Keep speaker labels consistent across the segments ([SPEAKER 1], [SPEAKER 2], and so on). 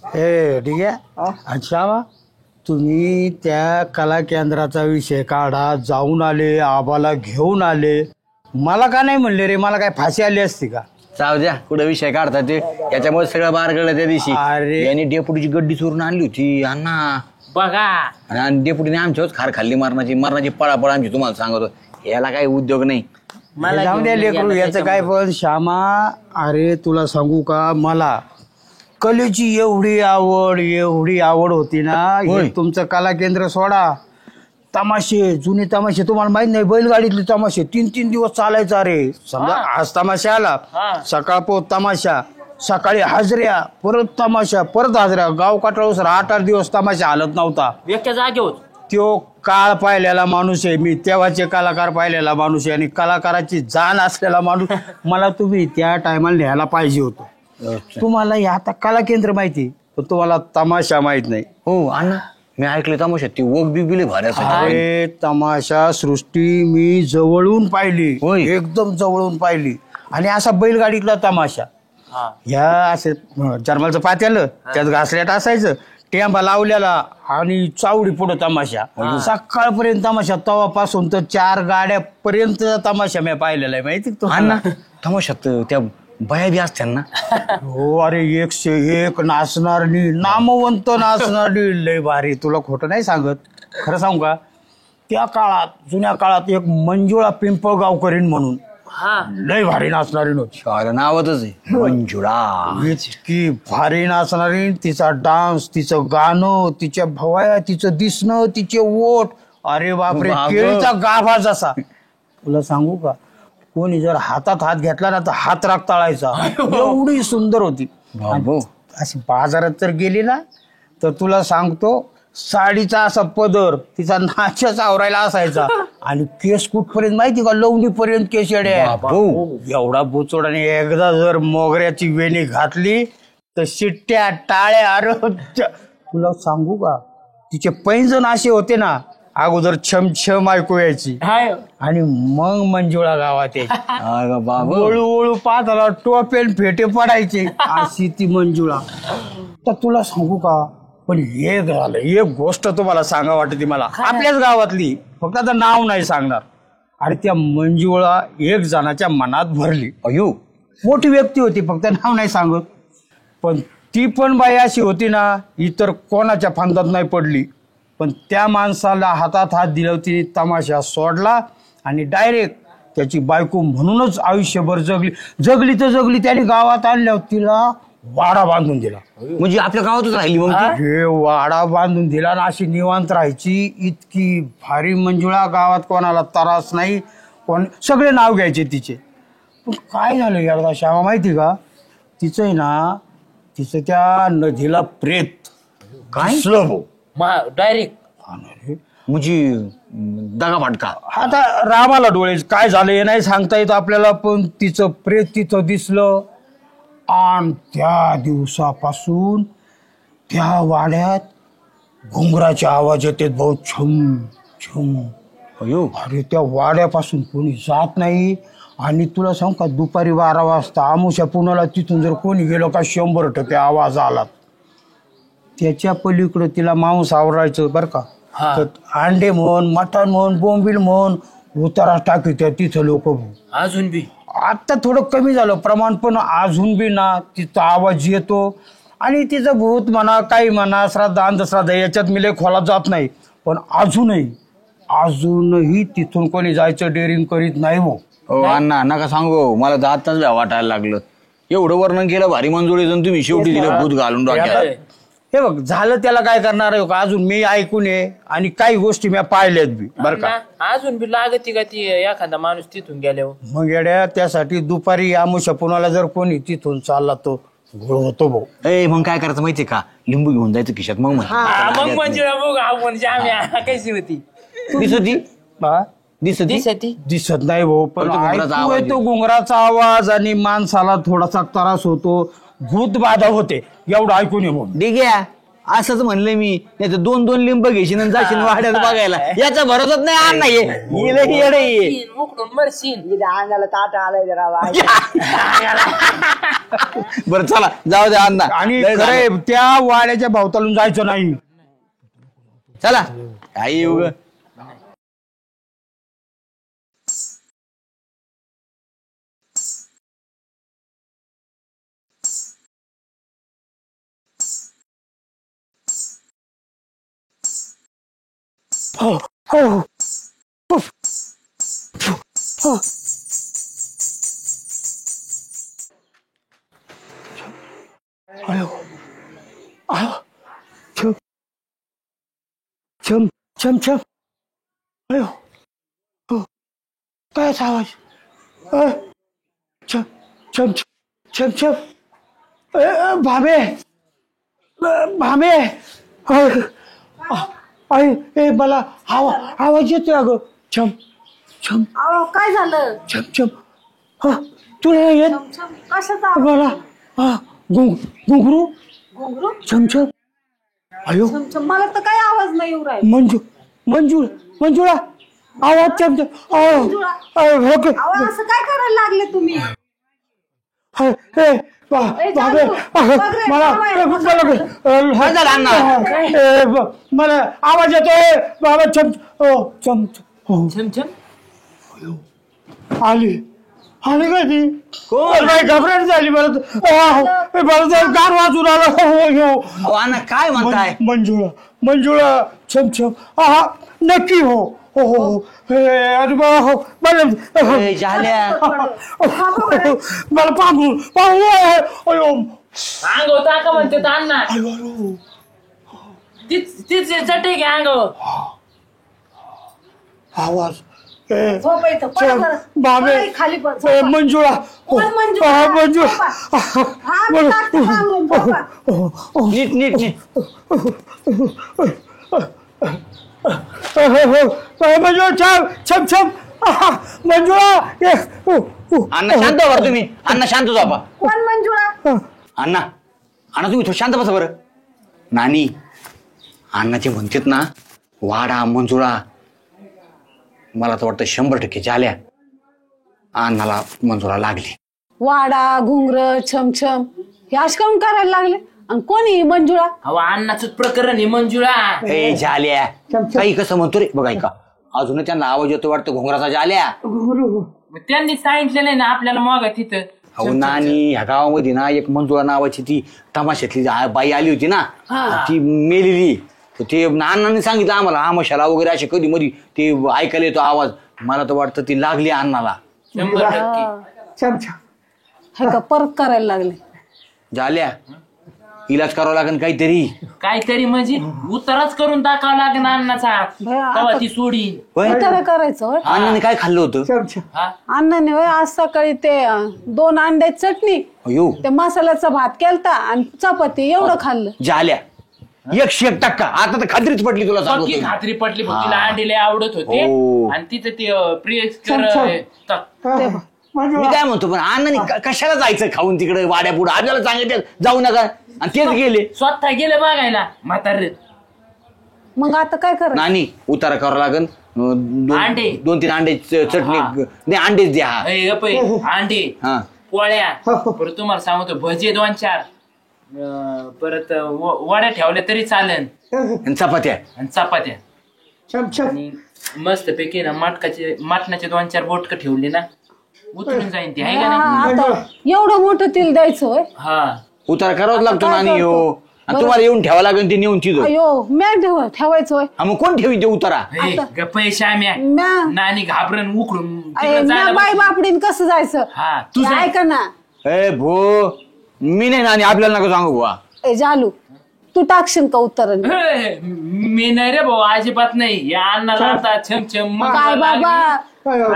[SPEAKER 1] ए ठीक आहे. अच्छा तुम्ही त्या कला केंद्राचा विषय काढा, जाऊन आले, आबाला घेऊन आले, मला का नाही म्हणले रे? मला काय फाशी आली असती का?
[SPEAKER 2] जाऊ द्या, कुठं विषय काढतात ते, याच्यामुळे सगळं बाहेर कळलं त्या दिवशी.
[SPEAKER 1] अरे.
[SPEAKER 2] यांनी डेपुटीची गड्डी चोरून आणली होती अण्णा
[SPEAKER 3] बघा.
[SPEAKER 2] आणि डेपुटीने आमच्याच खार खाल्ली, मरणाची पळापळ आमची. तुम्हाला सांगतो याला काही उद्योग नाही.
[SPEAKER 1] जाऊन द्या लेकरू, याचं काय. पण श्यामा, अरे तुला सांगू का, मला कलेची एवढी आवड होती ना. हे तुमचं कला केंद्र सोडा, तमाशे, जुने तमाशे, तुम्हाला माहित नाही, बैलगाडीतले तमाशे 3-3 दिवस चालायचा. रे समजा आज तमाशा आला, सकाळ पोत तमाशा, सकाळी हाजऱ्या, परत तमाशा, परत हाजऱ्या, गाव काटाळूसर 8-8 दिवस तमाशा हालत नव्हता.
[SPEAKER 3] एका जागेवर
[SPEAKER 1] तो काळ पाहिलेला माणूस आहे मी, तेव्हाचे कलाकार पाहिलेला माणूस आहे, आणि कलाकाराची जाण असलेला माणूस. मला तुम्ही त्या टायमाला लिहायला पाहिजे होतं. तुम्हाला आता कला केंद्र माहिती, पण तुम्हाला तमाशा माहित नाही.
[SPEAKER 2] हो अण्णा, मी ऐकले तमाशा ती वोक बिबिले भारी असायची.
[SPEAKER 1] अरे तमाशा सृष्टी मी जवळून पाहिली, एकदम जवळून पाहिली. आणि असा बैलगाडीतला तमाशा, ह्या असे जर्मलचं पात्यालं, त्यात घासल्यात असायचं, टेंबा लावलेला, आणि चावडी पुढं तमाशा. सकाळपर्यंत तमाशा, तवापासून तर 4 गाड्यापर्यंत तमाशा मी पाहिलेला आहे. माहिती तो
[SPEAKER 2] अण्णा तमाशात त्या बाया बी असत्या ना?
[SPEAKER 1] हो. अरे 101 नाचणारी, नामवंत नाचणारी, लय भारी. तुला खोटं नाही सांगत, खरं सांगू का, त्या काळात, जुन्या काळात एक मंजुळा पिंपळगावकरीण म्हणून लय भारी नाचणारी नव्हती.
[SPEAKER 2] नावातच आहे मंजुळा.
[SPEAKER 1] इतकी भारी नाचणारी, तिचा डान्स, तिचं गाणं, तिच्या भवाया, तिचं दिसणं, तिचे ओठ, अरे बापरे, केळीचा गाभा जसा. तुला सांगू का, कोणी जर हातात हात घेतला ना तर हात राग तळायचा, एवढी सुंदर होती. अशी बाजारात तर गेली ना तर तुला सांगतो, साडीचा असा पदर, तिचा नाचच आवरायला असायचा, आणि केस कुठपर्यंत माहिती का, लवणीपर्यंत केस येड्या, एवढा बोचोड. आणि एकदा जर मोगऱ्याची वेणी घातली तर शिट्ट्या, टाळ्या. अरे तुला सांगू का, तिचे पैंजण असे होते ना, अगोदर छम ऐकू यायची, आणि मग मंजुळा गावात यायची. वळू पाहताला टोपेल फेटे पडायचे, अशी ती मंजुळा. तर तुला सांगू का, पण एक झालं, एक गोष्ट तुम्हाला सांगा वाटते मला, आपल्याच गावातली, फक्त आता नाव नाही सांगणार. आणि त्या मंजुळा एक जणाच्या मनात भरली. अयो, मोठी व्यक्ती होती, फक्त नाव नाही सांगत, पण ती पण बाई अशी होती ना, इतर कोणाच्या फांदात नाही पडली. पण त्या माणसाला हातात हात दिला, तिने तमाशा सोडला, आणि डायरेक्ट त्याची बायको म्हणूनच आयुष्यभर जगली तर जगली. त्याने गावात आणल्यावर तिला वाडा बांधून दिला.
[SPEAKER 2] म्हणजे आपल्या गावातच राहिली मग?
[SPEAKER 1] हे वाडा बांधून दिला ना, अशी निवांत राहायची. इतकी भारी मंजुळा, गावात कोणाला त्रास नाही, सगळे नाव घ्यायचे तिचे. पण काय झालं एकदा श्यामा माहिती का, तिचं आहे ना, तिचं त्या नदीला प्रेत
[SPEAKER 2] काय
[SPEAKER 3] डायरेक्ट,
[SPEAKER 2] म्हणजे दगा फाटका.
[SPEAKER 1] आता रामाला डोळे काय झालं हे नाही सांगता येत आपल्याला, पण तिचं प्रेत तिथं दिसलं. आणि त्या दिवसापासून त्या वाड्यात घुंगराचे आवाज येतात भाऊ, छम छम. अरे त्या वाड्यापासून कोणी जात नाही. आणि तुला सांग का, दुपारी 12 वाजता आमुषा पुण्याला तिथून जर कोणी गेलो का 100% आवाज आला. त्याच्या पलीकडे तिला मांस आवरायचं बरं का, तर अंडे म्हण, मटण म्हण, बोंबील म्हण, उतारा टाकीत्या तिथं लोक.
[SPEAKER 3] अजून बी
[SPEAKER 1] आता थोडं कमी झालं प्रमाण, पण अजून बी ना तिचा आवाज येतो. आणि तिचं भूत म्हणा, काही म्हणा, श्राद्ध अंधश्राद्ध याच्यात मी लय खोलात जात नाही, पण अजूनही तिथून कोणी जायचं डेअरिंग करीत नाही. हो
[SPEAKER 2] अण्णा नका सांगू, मला जाताच वाटायला लागलं. एवढं वर्णन केलं भारी मंजुळीचं, तुम्ही शेवटी तिला भूत घालून टाकलं.
[SPEAKER 1] हे बघ, झालं त्याला काय करणार आहे का, अजून मी ऐकून ये, आणि काही गोष्टी मी पाहिल्यात बी बरं का.
[SPEAKER 3] अजून बी लागती का ती एखादा माणूस तिथून गेल्यावर?
[SPEAKER 1] मग येड्या, त्यासाठी दुपारी आमुषा पुण्याला जर कोणी तिथून चालला तो घोळ होतो भाऊ.
[SPEAKER 2] मग काय करायचं माहितीये का, लिंबू घेऊन जायचं खिशात. मग
[SPEAKER 3] म्हणजे बघ आपण कशी होती,
[SPEAKER 1] दिसत नाही भाऊ, पण ऐकू येतो घुंगराचा आवाज, आणि माणसाला थोडासा त्रास होतो, भूत बाधा होते, एवढं ऐकून ये भाऊ.
[SPEAKER 2] ठीक आहे, असंच म्हणले मी नाही तर 2-2 लिंब घेशील आणि जाशील वाड्यात बघायला याचा भरोसाच नाही आण नाही येडे
[SPEAKER 3] उकडून मरशील
[SPEAKER 4] इथे अंगाला ताट आलाय जरा
[SPEAKER 2] बरं चला जाऊ दे अण्णा
[SPEAKER 1] आणि
[SPEAKER 2] लय झालं.
[SPEAKER 1] खरंय त्या वाड्याच्या भावतालून जायचं नाही.
[SPEAKER 2] चला काही येऊ ग
[SPEAKER 1] छम छम छम अयो काय आवाज छम छम छम छम भामे भामे ए मला आवाज येतोय अगं छम छम
[SPEAKER 4] अहो काय झालं
[SPEAKER 1] छम छम तुला येत
[SPEAKER 4] कशाचा
[SPEAKER 1] मला घुंगरू
[SPEAKER 4] घुंगरू
[SPEAKER 1] छम छम अयो
[SPEAKER 4] छमछम मला तर काही आवाज नाही येऊ राहिला
[SPEAKER 1] मंजुळा आवाज छम छम
[SPEAKER 4] मंजुळा.
[SPEAKER 1] ओके
[SPEAKER 4] अहो असं काय करायला लागले तुम्ही
[SPEAKER 1] मला आवाज येतोय बाबा छम छम
[SPEAKER 3] छमछम
[SPEAKER 1] आली आली का ती घबराट झाली मला गार वाजून आला
[SPEAKER 2] अण्णा काय म्हणताय
[SPEAKER 1] मंजुळा छम छम हा नक्की हो हो हो अरे बा हो मला
[SPEAKER 2] ए, झाल्या
[SPEAKER 1] मला पांघरू अयो
[SPEAKER 3] अंग होता का म्हणते अण्णा तीच चटे घ्या अंग
[SPEAKER 1] आवाज
[SPEAKER 4] झोपायचं पळ बरं.
[SPEAKER 1] बाबे
[SPEAKER 4] पळ खाली पळ, झोपा.
[SPEAKER 1] मंजुळा
[SPEAKER 4] कोण मंजुळा?
[SPEAKER 1] मंजुळा
[SPEAKER 4] हा मी टाकते पांघरून, झोपा.
[SPEAKER 2] नीट नीट नीट
[SPEAKER 1] मंजुळा छम छम मंजुळा
[SPEAKER 2] अण्णा शांत व्हा तुम्ही अण्णा शांत झोपा
[SPEAKER 4] कोण मंजुळा
[SPEAKER 2] अण्णा अण्णा तुम्ही थोडं शांत बसा बरं नानी अण्णाचे म्हणतात ना वाडा मंजुळा मला तर वाटतं 100% झाल्या अण्णाला मंजुळा लागली
[SPEAKER 4] वाडा घुंगर छमछम हे अशकावून करायला लागले आणि कोणी मंजुळा
[SPEAKER 3] अहो अण्णाच प्रकरण आहे मंजुळा
[SPEAKER 2] ए झाल्या काही कसं म्हणतो रे बघा ऐका अजून त्यांना आवाज येतो वाटतं घोंगराचा झाल्या
[SPEAKER 3] मग त्यांनी सांगितलेलं आहे ना आपल्याला मग तिथं
[SPEAKER 2] अहो नानी ह्या गावामध्ये ना एक मंजुळा नावाची ती तमाशातली बाई आली होती ना ती मेलेली तर ते अण्णाने सांगितलं आम्हाला आमशाला वगैरे असे कधी मधी ते ऐकायला येतो आवाज मला तर वाटतं ती लागली अण्णाला
[SPEAKER 3] 100%
[SPEAKER 4] हे का परत करायला लागले
[SPEAKER 2] झाल्या इलाज करावा लागेल
[SPEAKER 3] काहीतरी म्हणजे उतारच करून टाकावं लागेल अण्णाचा
[SPEAKER 4] भया,
[SPEAKER 3] तेव्हा ती सोडी
[SPEAKER 4] तर करायचं होय?
[SPEAKER 2] अण्णाने काय खाल्लं होतं
[SPEAKER 4] अण्णाने होय आज सकाळी ते 2 अंड्याची चटणी
[SPEAKER 2] अयो
[SPEAKER 4] ते मसाल्याचा भात केलता आणि चपाती एवढं खाल्लं
[SPEAKER 2] झाल्या 100% आता तर खात्रीच पटली तुला सांगतो
[SPEAKER 3] पक्की खात्री पटली पण तिला अंडीले आवडत होते
[SPEAKER 2] हो.
[SPEAKER 3] आणि तिचं ते प्रियकर
[SPEAKER 4] ते बघ.
[SPEAKER 2] मी काय म्हणतो पण अण्णाने कशाला जायचं खाऊन तिकडे वाड्या पुढे आपल्याला सांगितलं जाऊ नका आणि तेच गेले
[SPEAKER 3] स्वतः गेले बघायला म्हातारे
[SPEAKER 4] मग आता काय करायचं
[SPEAKER 2] नानी उतारा करावा लागेल
[SPEAKER 3] अंडे.
[SPEAKER 2] 2-3 अंडे चटणी नाही अंडेच द्या
[SPEAKER 3] अंडे
[SPEAKER 2] हा
[SPEAKER 3] पोळ्या परत तुम्हाला सांगतो भजे 2-4 परत वड्या ठेवल्या तरी चालेल
[SPEAKER 2] आणि चपात्या
[SPEAKER 3] आणि चपात्या आणि मस्त पैकी ना मटणाचे 2-4 बोटक ठेवले ना उतरून जाईन ती आहे का नाही
[SPEAKER 4] आता एवढं मोठं तिला द्यायचं होय
[SPEAKER 3] हा
[SPEAKER 2] उतारा करावाच लागतो
[SPEAKER 4] काय
[SPEAKER 2] नानी
[SPEAKER 4] करतो?
[SPEAKER 2] हो आणि तुम्हाला येऊन ठेवा लागेल ते नेऊन तिथं
[SPEAKER 4] अयो म्या ठेवायचं होय
[SPEAKER 2] हा मग कोण ठेवी ते उतारा
[SPEAKER 3] पैसे आम्ही
[SPEAKER 4] म्या
[SPEAKER 3] नानी घाबरून उकडून
[SPEAKER 4] अय,
[SPEAKER 3] तिकडं
[SPEAKER 4] म्या
[SPEAKER 3] जायला
[SPEAKER 4] बाई
[SPEAKER 3] बसली.
[SPEAKER 4] बापडीन कसं जायचं
[SPEAKER 3] हा तू
[SPEAKER 4] हे ऐका ना
[SPEAKER 2] ए भो मी नाही नानी आपल्याला नको सांगू बुवा
[SPEAKER 4] ए जालू तू टाकशील का उत्तर
[SPEAKER 3] मी नाही रे भाऊ अजिबात नाही या अन्नाला आता छमछम
[SPEAKER 4] काय बाबा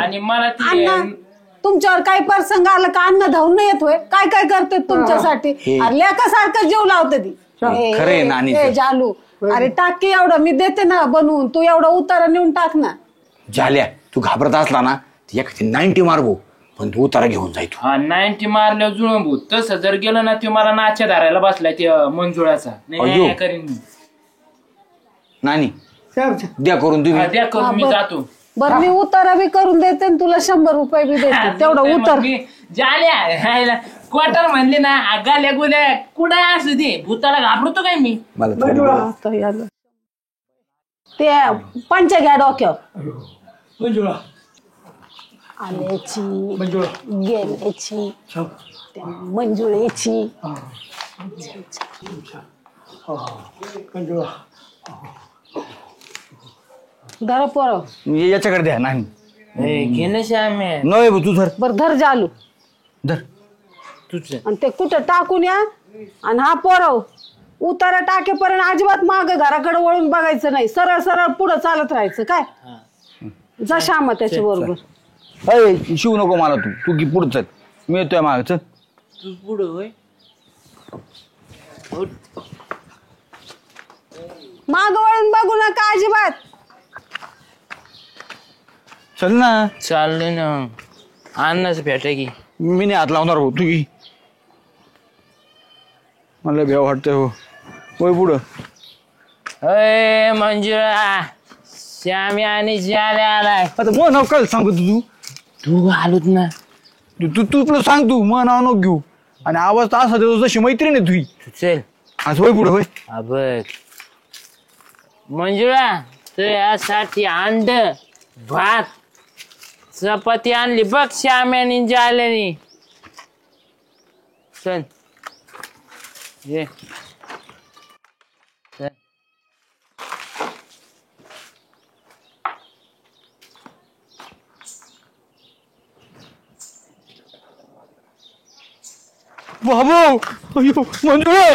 [SPEAKER 3] आणि मला ती
[SPEAKER 4] अण्णा तुमच्यावर काही प्रसंग आला का अन्न धावून नाही येत होय काय काय करते तुमच्यासाठी अरे लेकासारखं जीव लावते ती
[SPEAKER 2] खरंय नानी
[SPEAKER 4] ए जालू अरे टाक की एवढं मी देते ना बनवून तू एवढा उतारा नेऊन टाक ना
[SPEAKER 2] झाल्या तू घाबरत असला ना एखादी 90 मारबो पण तू उतारा घेऊन जाय तू.
[SPEAKER 3] हा 90 मारल्यावर जुळून भूत तसं जर गेलं ना ते मला नाच्या धरायला बसलाय ते मंजुळाचा
[SPEAKER 2] अय्यो.
[SPEAKER 3] नाही करीन मी.
[SPEAKER 2] नानी
[SPEAKER 1] श्याम श्याम.
[SPEAKER 2] द्या करून तुम्ही.
[SPEAKER 3] हा, द्या करून मी जातो.
[SPEAKER 4] बरं मी उतारा बी करून देते आणि तुला 100 रुपये बी देते तेवढं उतर.
[SPEAKER 3] झाल्या क्वार्टर म्हणले ना गाल्या गोल्या कुठं असू दे भूताला घाबरतो काय मी.
[SPEAKER 2] मला थोडं-
[SPEAKER 4] आता याला. ते पंच घ्या डोक्यावर.
[SPEAKER 1] मंजुळा
[SPEAKER 4] आल्याची
[SPEAKER 1] मंजुळा
[SPEAKER 4] गेल्याची त्या मंजुळेची.
[SPEAKER 1] मंजुळा
[SPEAKER 4] धर पोरं.
[SPEAKER 2] याच्याकडे द्या नाही
[SPEAKER 3] घे ना श्याम्या
[SPEAKER 2] नव्हे भाऊ, तू धर
[SPEAKER 4] बरं धर जालू
[SPEAKER 2] धर.
[SPEAKER 3] तुझं.
[SPEAKER 4] आणि ते कुठं टाकून या आणि हा पोरव उतारा टाकेपर्यंत अजिबात माग घराकडे वळून बघायचं नाही. सरळ सरळ पुढं चालत राहायचं काय. जा श्यामा त्याच्या बरोबर.
[SPEAKER 2] अय शिव नको मला तू की पुढं चल मी येतोय माग चल.
[SPEAKER 3] तू पुढं होय.
[SPEAKER 4] माग वळून बघू नका अजिबात.
[SPEAKER 2] चल ना.
[SPEAKER 3] चाललोय ना अन्नाच भेटाय की.
[SPEAKER 2] मी नाही हात लावणार भाऊ तू की मला भेव वाटतंय हो. होय पुढं.
[SPEAKER 3] अय मंजुळा श्याम्या आणि जाल्या आलाय.
[SPEAKER 2] आता मग नाव काय सांगू तू
[SPEAKER 3] तू आलोत ना.
[SPEAKER 2] तू तू तुला सांग तू मग नाव नको घेऊ आणि आवाज तर असा देतो जशी मैत्रीण आहे तुझी.
[SPEAKER 3] तू चल.
[SPEAKER 2] आज होय पुढं होय.
[SPEAKER 3] बघ मंजुळा तुझ्यासाठी अंड भात चपाती आणली बघ श्याम्यानी जाल्यानी. चल ये चल.
[SPEAKER 2] बाबू अयो मंजुळा.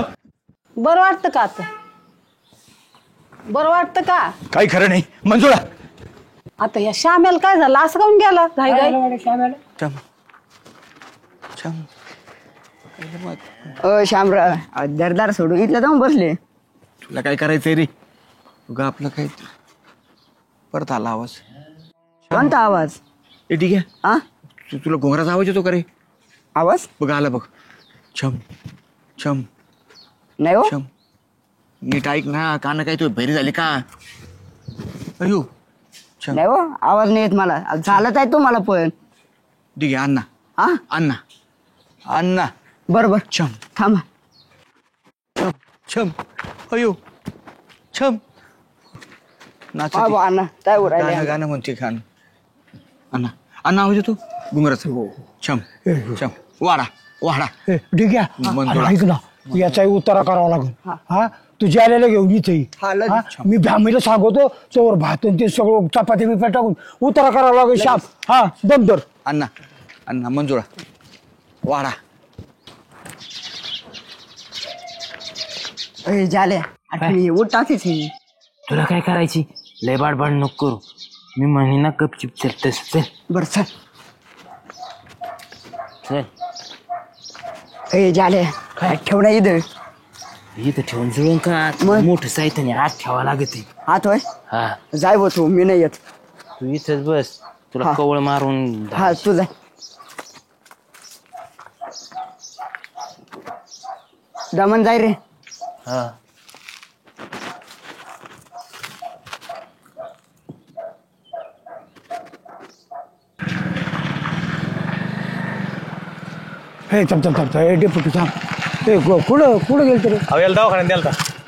[SPEAKER 4] बरं वाटतं का आता. बरं वाटतं का
[SPEAKER 2] काही खरं नाही मंजुळा.
[SPEAKER 4] आता या श्यामेला काय झालं असं काऊन गेला घाई घाई.
[SPEAKER 2] चम चम.
[SPEAKER 5] श्यामराव दरदार सोडून इथलं जाऊन बसले.
[SPEAKER 2] तुला काय करायचंय रे तुला आपलं काय परत आला आवाज.
[SPEAKER 5] कोणता आवाज.
[SPEAKER 2] ए ठीक आहे
[SPEAKER 5] हा
[SPEAKER 2] तुला घोंगराचा आवाज येतो का रे.
[SPEAKER 5] आवाज
[SPEAKER 2] बघ आला बघ. छम छम
[SPEAKER 5] नाही हो.
[SPEAKER 2] छम. नीट ऐक ना कान काय तू भैरी झाली का. अयो छम.
[SPEAKER 5] नाही हो आवाज नाही येत मला. चालत आहे तो मला पण.
[SPEAKER 2] ठीक आहे अण्णा
[SPEAKER 5] हा
[SPEAKER 2] अण्णा अण्णा.
[SPEAKER 5] बरोबर
[SPEAKER 2] छम
[SPEAKER 5] थांबा.
[SPEAKER 2] छम छम. अयो छम. नाच
[SPEAKER 5] बाबा अण्णा काय
[SPEAKER 2] गाणं
[SPEAKER 5] उरायले.
[SPEAKER 2] गाणं म्हणते खान. अण्णा अण्णा आवाज येतो घुंगराचा. छम छम. वाडा वाडा.
[SPEAKER 1] ठीक आहे
[SPEAKER 2] मंजुळा.
[SPEAKER 1] आणि ऐक ना याचाही उतारा करावा लागेल. हा तू ज्याला घेऊन इथेही.
[SPEAKER 5] हा, लगेच.
[SPEAKER 1] हा, मी भ्यामीला सांगतो तोवर भात आणि ते सगळं चपाती बिपाती टाकून उतारा करावा लागेल. शाप हा दमदर.
[SPEAKER 2] अण्णा अण्णा मंजुळा वाडा.
[SPEAKER 5] ए झाले आठवणी उठ टाकीच ही.
[SPEAKER 3] तुला काय करायची लय बाडबाड नको करू. मी म्हणे ना गपचिप चल तस चल.
[SPEAKER 5] बर चल.
[SPEAKER 3] चल
[SPEAKER 5] ए झाले काय ठेवणार इथं.
[SPEAKER 3] इथं ठेवून जुळून का
[SPEAKER 5] मग?
[SPEAKER 3] मोठं साहित्याने आत ठेवा लागत.
[SPEAKER 5] हात होय
[SPEAKER 3] हा
[SPEAKER 5] जाय बो तू मी नाही येत.
[SPEAKER 3] तू इथंच बस तुला
[SPEAKER 5] हा.
[SPEAKER 3] कवळ मारून
[SPEAKER 5] हा तू जाय. दमन जाय रे.
[SPEAKER 3] हा.
[SPEAKER 1] हे चम चम चम हे डेपुटी थांब. ते कुठं गेल तरी
[SPEAKER 6] याला दवाखान्यात द्याल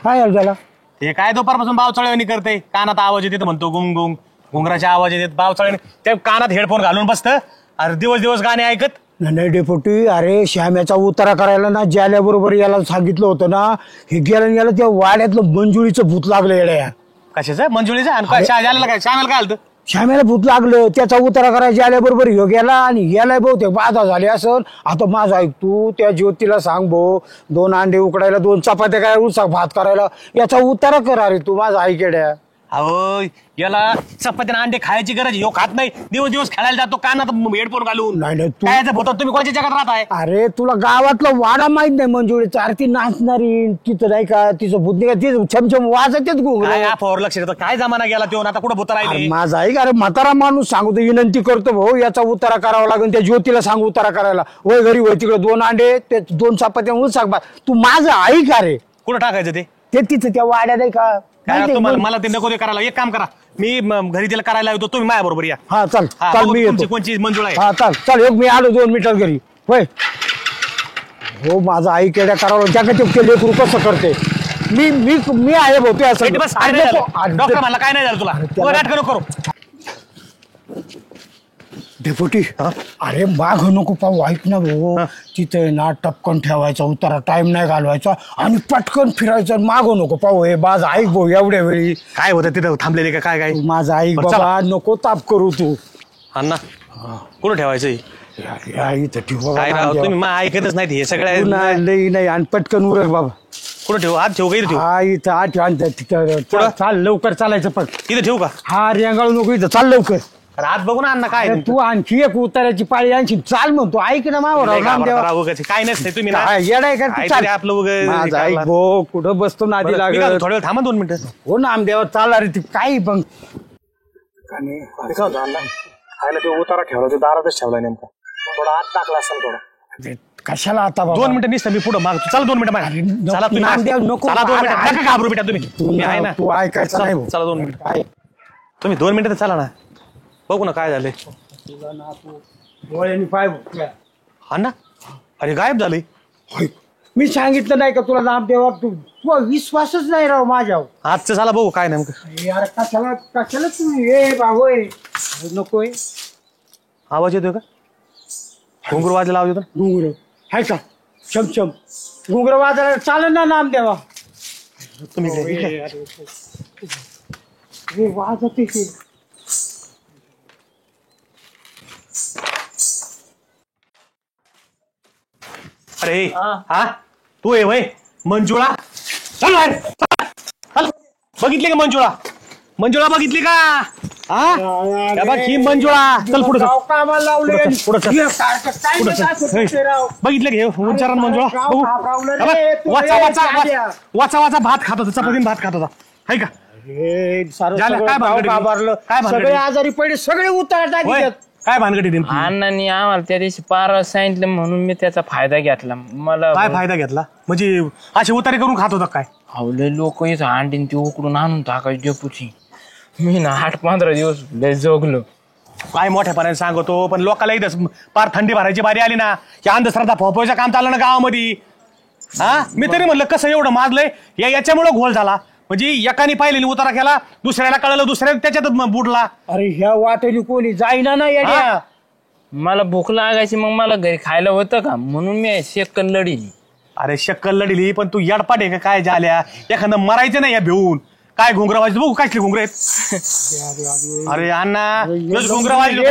[SPEAKER 1] काय यायला त्याला.
[SPEAKER 6] ते काय दुपारपासून बावचाळणी करते कानात आवाज येते म्हणतो गुंग गुंग घुंगराचे आवाज येतात बावचाळणी ते कानात हेडफोन घालून बसतं अरे दिवस दिवस गाणे ऐकत.
[SPEAKER 1] नाही डेपुटी अरे श्याम्याचा उतारा करायला ना ज्याल्याबरोबर याला सांगितलं होतं ना हे गेलं आणि याला त्या वाड्यातलं मंजुळीचं भूत लागलं येड्या.
[SPEAKER 6] कशाचं मंजुळीचं आणि काय शाळेला काय श्यामेला काय आलतं
[SPEAKER 1] श्याम्याला भूत लागलं त्याचा उतारा करायला आल्याबरोबर ह्यो गेला आणि याला बहुतेक बाधा झाली असन. आता माझं ऐक तू त्या ज्योतीला सांग भो 2 अंडे उकडायला 2 चपात्या करायला उसाक भात करायला याचा उतारा करा रे तू माझा ऐकेड्या.
[SPEAKER 6] अहो याला चपात्याने अंडे खायची गरज ह्यो खात नाही दिवस दिवस खेळायला जातो कानात हेडफोन घालून
[SPEAKER 1] नाही नाही तू
[SPEAKER 6] काय होतं तुम्ही कोणत्या जगात राहताय
[SPEAKER 1] अरे तुला गावातला वाडा माहित नाही मंजुळीची आरती नाचणारी तिथं नाही का तिचं बुद्धी का ते छमछम वाजतेच घुंगरू
[SPEAKER 6] काय आफावर लक्ष देतो काय जमाना गेला तो आता कुठं भूत राहिले
[SPEAKER 1] माझा ऐक अरे म्हातारा माणूस सांगतो विनंती करतो भाऊ याचा उतारा करावा लागेल त्या ज्योतीला सांगू उतारा करायला वय घरी वय तिकडे 2 अंडे ते 2 चपात्या म्हणून सांग तू माझं ऐक अरे
[SPEAKER 6] कुठं टाकायचं
[SPEAKER 1] ते तिथं त्या वाड्या नाही का
[SPEAKER 6] काय
[SPEAKER 1] माहिती आहे
[SPEAKER 6] तुम्हाला
[SPEAKER 1] का?
[SPEAKER 6] मला ते नको ते करायला एक काम करा मी घरी तिला करायला येतो तुम्ही माझ्या बरोबर या
[SPEAKER 1] हा चल
[SPEAKER 6] हा,
[SPEAKER 1] चल
[SPEAKER 6] बघू
[SPEAKER 1] मी
[SPEAKER 6] तुमची
[SPEAKER 1] येतो
[SPEAKER 6] कोणची मंजूळ आहे
[SPEAKER 1] हा चल एक मी आलो 2 मिनिटात घरी होय हो माझा आई केड्या करावं जगात ते लेकरू कसं करते मी मी मी आहे भाऊ ते असं
[SPEAKER 6] बस काय नाही झालं. डॉक्टर म्हणला काय नाही झालं तुला नाटक नको करू
[SPEAKER 1] डेपुटी अरे माग नको पाहू ऐक ना भाऊ तिथे ना टपकन ठेवायचा उतारा टाइम नाही घालवायचा आणि पटकन फिरायचं माग नको पाहू हे बाज ऐक भाऊ एवढ्या वेळी
[SPEAKER 6] काय होतं तिथं थांबलेले का काय काय
[SPEAKER 1] माझा ऐक
[SPEAKER 6] बरं, चला.
[SPEAKER 1] बाबा नको ताप करू तू
[SPEAKER 6] अण्णा कुठं ठेवायचं हे?
[SPEAKER 1] या इथं ठेव बाबा,
[SPEAKER 6] काय राव
[SPEAKER 1] नाम
[SPEAKER 6] तुम्ही
[SPEAKER 1] द्यावा.
[SPEAKER 6] मग ऐकतच नाही हे सगळ्या
[SPEAKER 1] तू नाही नाही आणि पटकन उरक बाबा
[SPEAKER 6] कुठं ठेवू आज ठेवू का इथं ठेवू
[SPEAKER 1] हा इथं आठ आणतात तिथं चाल लवकर चालायचं पण
[SPEAKER 6] इथं ठेवू का
[SPEAKER 1] हा रेंगाळू नको इथं चाल लवकर
[SPEAKER 6] अरे आज बघू ना अण्णा काय
[SPEAKER 1] अरे तू आणखी एक उताराची पाळी आणखी चाल म्हणतो ऐक ना मावर
[SPEAKER 6] काय नसते तुम्ही ना
[SPEAKER 1] येडाय का तू
[SPEAKER 6] काहीतरी
[SPEAKER 1] चाल
[SPEAKER 6] आपलं उगाच
[SPEAKER 1] माझा
[SPEAKER 6] हे
[SPEAKER 1] ऐक
[SPEAKER 6] करला.
[SPEAKER 1] भाऊ कुठं बसतो नादी
[SPEAKER 6] बरं, मी काय
[SPEAKER 1] लागत
[SPEAKER 6] थोड्या वेळ थांबा 2 मिनिटं
[SPEAKER 1] हो नामदेवा चाल अरे ती काही पण
[SPEAKER 6] खायला ते उतारा ठेवला ते दारातच ठेवला नेमका थोडा आत टाकला असेल थोडा
[SPEAKER 1] अरे, कशाला आता
[SPEAKER 6] 2
[SPEAKER 1] बाबा
[SPEAKER 6] मिनिटं निसतं मी पुढे मागतो चला 2 मिनिटं माग
[SPEAKER 1] नको,
[SPEAKER 6] चला तुम्ही
[SPEAKER 1] नामदेव, नको.
[SPEAKER 6] चला 2
[SPEAKER 1] अरे,
[SPEAKER 6] मिनिटं नका घाबरू बेटा तुम्ही
[SPEAKER 1] तू
[SPEAKER 6] मी आहे ना
[SPEAKER 1] तू ऐकायचं नाही भाऊ.
[SPEAKER 6] चला 2 मिनिटं
[SPEAKER 1] काय?
[SPEAKER 6] तुम्ही 2 मिनिटं तर चला ना बघू ना काय झालंय
[SPEAKER 1] डोळ्यांनी पाय बघ.
[SPEAKER 6] अण्णा अरे गायब झालंय
[SPEAKER 1] होय. मी सांगितलं नाही का तुला नामदेवा तू तुला विश्वासच नाही राव माझ्यावर
[SPEAKER 6] आजचं चला बघू काय नेमकं
[SPEAKER 1] यार कशाला कशाला तू ये बाबू नकोय
[SPEAKER 6] आवाज येतोय का घुंगरू वाजायला आवाज येतो ना?
[SPEAKER 1] घुंगर हाय का चमचम घुंगर वाजायला चालेल ना नामदेवा
[SPEAKER 6] तुम्ही इकडे.
[SPEAKER 1] हे वाजते ते.
[SPEAKER 6] अरे हा तू आहे वय मंजुळा चल बाहेर चल. बघितली का मंजुळा मंजुळा बघितली का हा त्या बघ ही मंजुळा चल पुढे
[SPEAKER 1] गाव कामाला लावले
[SPEAKER 6] पुढं चल, पुढं चल.
[SPEAKER 1] हे काय- काय
[SPEAKER 6] पुढं चल.
[SPEAKER 1] असं ते राव.
[SPEAKER 6] बघितलं घे उच्चारण मंजुळा
[SPEAKER 1] गाव
[SPEAKER 6] बघू
[SPEAKER 1] घाबरवलं
[SPEAKER 6] हा बघ,
[SPEAKER 1] रे, तू
[SPEAKER 6] वाचा
[SPEAKER 1] रे,
[SPEAKER 6] वाचा
[SPEAKER 1] जाड्या.
[SPEAKER 6] वाचा वाचा भात खात होता चपातीन भात खात होता हाय का
[SPEAKER 1] हे सारं
[SPEAKER 6] झालं,
[SPEAKER 1] सगळं
[SPEAKER 6] काय
[SPEAKER 1] गाव
[SPEAKER 6] भानगडी?
[SPEAKER 1] घाबरलं.
[SPEAKER 6] काय भानगडी?
[SPEAKER 1] सगळे आजारी पडले सगळे उतार
[SPEAKER 6] होय?
[SPEAKER 1] टाकी
[SPEAKER 6] काय भानगडी नेमकी?
[SPEAKER 3] अण्णांनी आम्हाला त्या दिवशी पार सांगितलं म्हणून मी त्याचा फायदा घेतला मला
[SPEAKER 6] काय फायदा घेतला म्हणजे अशी उतारी करून खात होता काय
[SPEAKER 3] आवले लोक इथं अंडीन ती उकडून आणून टाकायची डेपुची मी ना 8-15 दिवस लय जोगलो
[SPEAKER 6] काय मोठ्यापणाने सांगतो पण लोकांना इथं पार थंडी भरायची बारी आली ना या अंधश्रद्धा फोपायचं काम चाललं ना गावामध्ये हा मी तरी म्हणलं कसं एवढं माजलंय याच्यामुळं घोळ झाला म्हणजे एकाने पाहिलेली उतारा केला दुसऱ्याला कळलं दुसऱ्या त्याच्यातच बुडला
[SPEAKER 1] अरे ह्या वाटेली कोणी जाईना ना येड्या
[SPEAKER 3] मला भूक लागायची मग मला घरी खायला होतं का म्हणून मी शेकन लढीली
[SPEAKER 6] अरे शक्कल लढली पण तू यडपाट आहे का काय झाल्या एखादं मरायचं नाही या भिवून काय घुंगरा वाजली बघू काय घुंगरे अरे अण्णा घुंगरा वाजली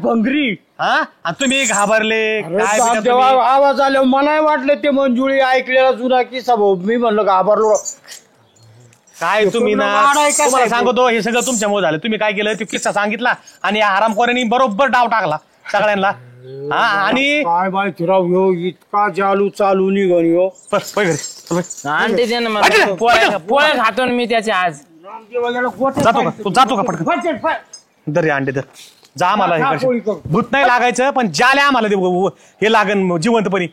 [SPEAKER 1] भंगरी
[SPEAKER 6] हा आणि तुम्ही घाबरले काय बेटा
[SPEAKER 1] तेव्हा
[SPEAKER 6] तुम्ही?
[SPEAKER 1] आवाज आल्यावर मला वाटलं ते मंजुळी ऐकलेला जुना किस्सा भाऊ मी म्हणलं घाबरलो
[SPEAKER 6] काय तुम्ही ना
[SPEAKER 1] वाडा आहे का
[SPEAKER 6] तुम्हाला
[SPEAKER 1] साहेब?
[SPEAKER 6] सांगतो हे सगळं तुमच्यामुळे झालं तुम्ही काय केलं ते किस्सा सांगितला आणि या हरामखोरांनी बरोबर डाव टाकला सगळ्यांना हा आणि
[SPEAKER 1] काय माहिती राव ह्यो इतका जालू चालू निघन ह्यो
[SPEAKER 6] बस, पळ घरी. चल बाई.
[SPEAKER 3] अंडे दे ना
[SPEAKER 6] हट रे,
[SPEAKER 3] मला पोळ्या
[SPEAKER 6] हट.
[SPEAKER 3] पोळ्या खातो ना मी त्याचे आज
[SPEAKER 6] जातो का तू जातो का पटकन दर हे अंडे दर जा आम्हाला हे
[SPEAKER 1] हा,
[SPEAKER 6] करशील.
[SPEAKER 1] पोळी करू.
[SPEAKER 6] भूत नाही लागायचं पण ज्याला आम्हाला हे लागन जिवंतपणी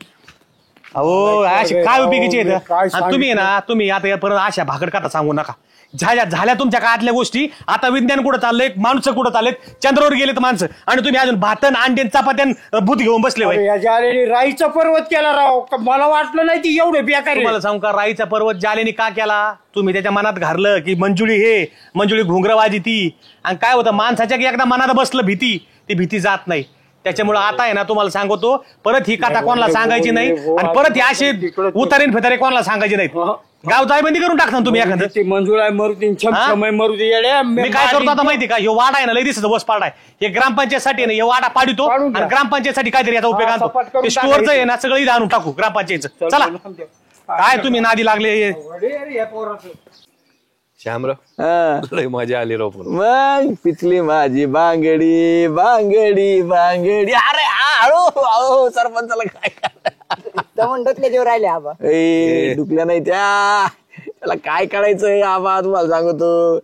[SPEAKER 6] अहो अशी काय उपयोगीची
[SPEAKER 1] काय
[SPEAKER 6] आहेत आणि तुम्ही आहे ना तुम्ही आता परत अशा भाकड काटा सांगू नका झाल्या तुमच्या काळातल्या गोष्टी आता विज्ञान कुठं चाललंय माणसं कुठं चाललेत चंद्रावर गेलेत माणसं आणि तुम्ही अजून भातन अंडेन चपात्यान भूत घेऊन बसले होय
[SPEAKER 1] याच्या राईचा पर्वत केला राव मला वाटलं नाही ती एवढे बेकार आहे.
[SPEAKER 6] तुम्हाला सांगू का राईचा पर्वत जालेने का केला तुम्ही त्याच्या मनात घारलं की मंजुळी घुंगरवाजी ती आणि काय होतं माणसाच्या एकदा मनात बसलं भीती ती भीती जात नाही त्याच्यामुळे आता आहे ना तुम्हाला सांगतो परत ही कथा कोणाला सांगायची नाही आणि परत ही अशी उतारीन फितारे कोणाला सांगायची नाहीत गाव जायबंदी करून टाकता तुम्ही एखादं
[SPEAKER 1] ती मंजुळा मरुदी मरुदी येड्या
[SPEAKER 6] मी काय करतो आता माहिती का ह्यो वाडा आहे ना लय दिसत बस पाडा आहे हे ग्रामपंचायतसाठी ना हे वाडा पाडितो
[SPEAKER 1] पाडून द्या.
[SPEAKER 6] आणि ग्रामपंचायतसाठी काहीतरी याचा उपयोग
[SPEAKER 1] हा,
[SPEAKER 6] आणतो
[SPEAKER 1] सपाट करून
[SPEAKER 6] ते स्टोअरचं आहे
[SPEAKER 1] टाकायचं.
[SPEAKER 6] ना सगळं इथं आणून टाकू ग्रामपंचायतचं चला काय तुम्ही नादी लागले
[SPEAKER 7] श्यामराव लय मजा आली राव पण.
[SPEAKER 2] मग पिचली माझी बांगडी बांगडी बांगडी. अरे हळू सरपंचाला काय
[SPEAKER 5] दमून डोकले जेव्हा राहिले आबा.
[SPEAKER 2] ए डुकल्या नाही त्याला काय करायचंय आबा तुम्हाला सांगतो.